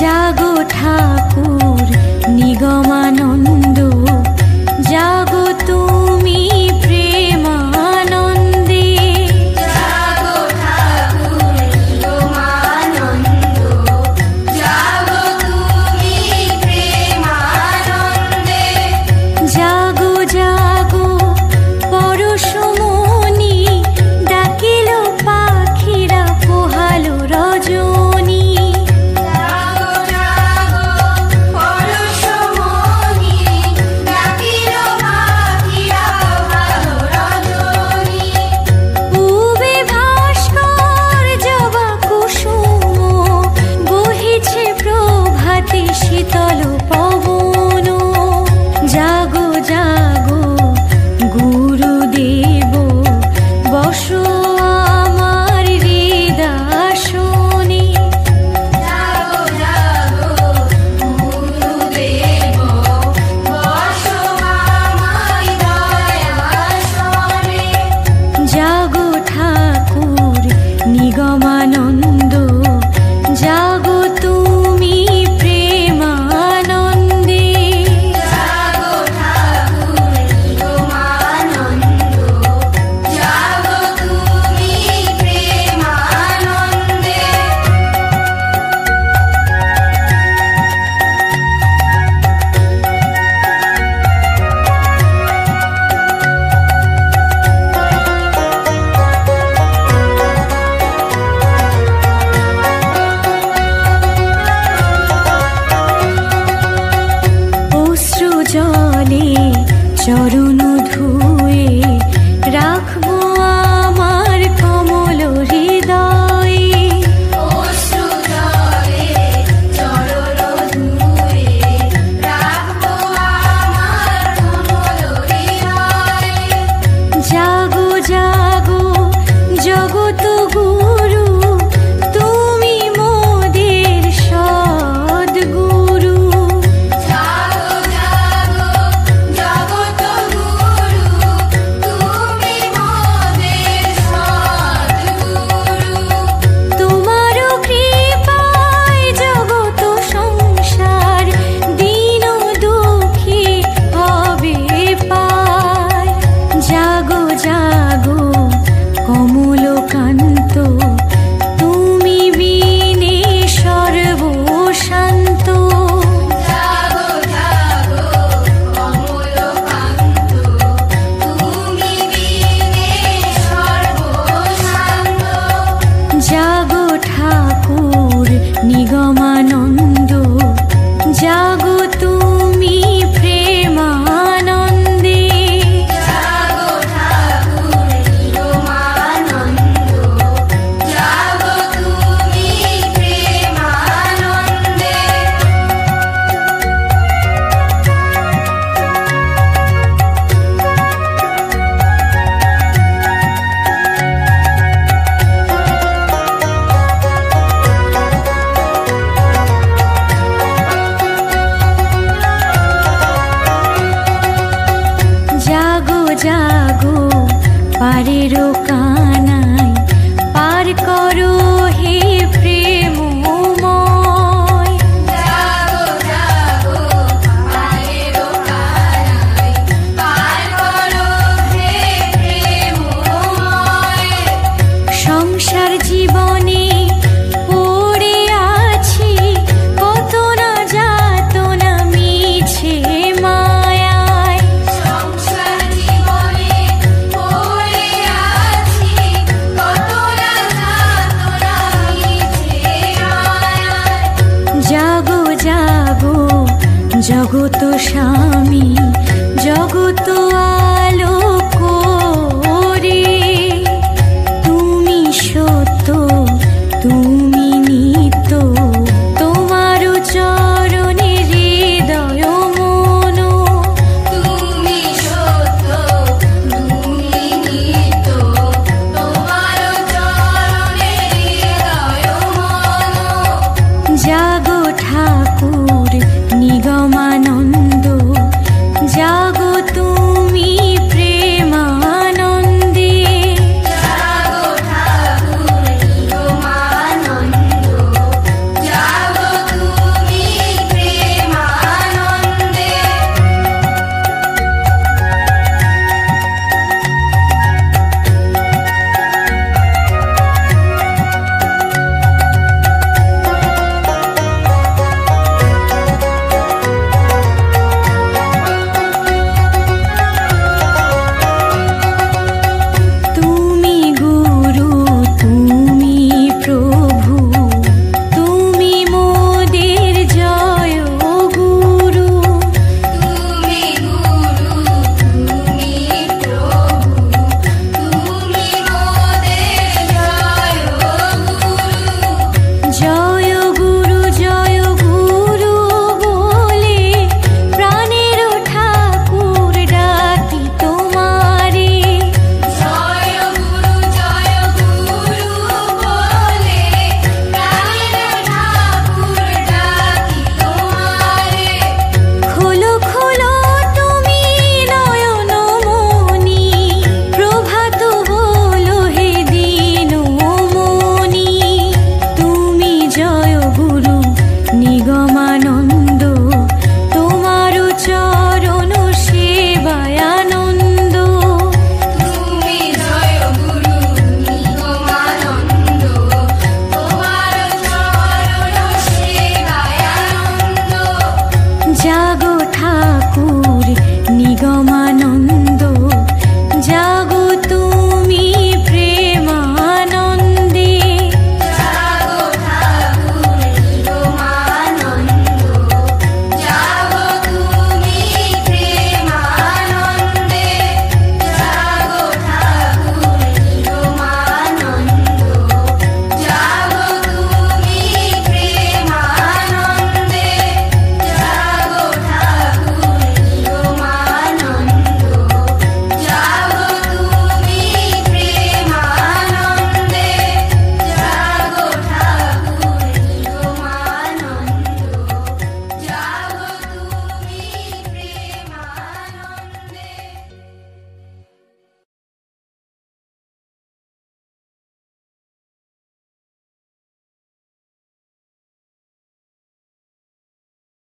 জাগো ঠাকুর নিগমানন্দ, জাগো তুমি প্রেমানন্দে। জাগো ঠাকুর নিগমানন্দ, জাগো তুমি প্রেমানন্দে। জাগো জাগো পরশমণি, ডাকিল পাখিরা পোহালো রজনী। শীতল পবন, জাগো জাগো গুরুদেব, বসো আমার হৃদয়াসনে। জাগো জাগো গুরুদেব, বসো আমার হৃদয়াসনে। জাগো ঠাকুর নিগমানন্দ, জাগো তুমি প্রেমানন্দে। জাগো ঠাকুর নিগমানন্দ, জাগো তুমি প্রেমানন্দে। অশ্রু জলে চরণ ধুয়ে রাখবো আমার কমল হৃদয়ে। অশ্রু জলে চরণ ধুয়ে রাখবো আমার কমল হৃদয়ে। জাগো জাগো জগত গুরু, তুমি মোদের সদ্গুরু। জাগো জাগো জগত গুরু, তুমি মোদের সদ্গুরু। তোমার কৃপায় জগত সংসার দীন দুঃখী হবে পার। জাগো জাগো কমলকান্ত, তুমি বিনে সর্বশান্ত। জাগো জাগো কমলকান্ত, তুমি বিনে সর্বশান্ত। জাগো ঠাকুর নিগমানন্দ, জাগো তুমি প্রেমানন্দে। জাগো ঠাকুর নিগমানন্দ, জাগো তুমি প্রেমানন্দে। জাগো জাগো পারের কানাই, পার করো হে প্রেমময়। জাগো জাগো পারের কানাই, পার করো হে প্রেমময়। সংসার জীবনে পড়ে আছি কত না যাতনা মিছে মায়ায়। সংসার জীবনে পড়ে আছি কত না যাতনা মিছে মায়ায়। জাগো জাগো জগত স্বামী, জগত আলোক করে। তুমি সত্য, তুমি নিত্য, তোমার চরণে হৃদয় মন। তুমি সত্য, তুমি নিত্য, তোমার চরণে হৃদয় মন। জাগো ঠাকুর নিগমানন্দ, জাগো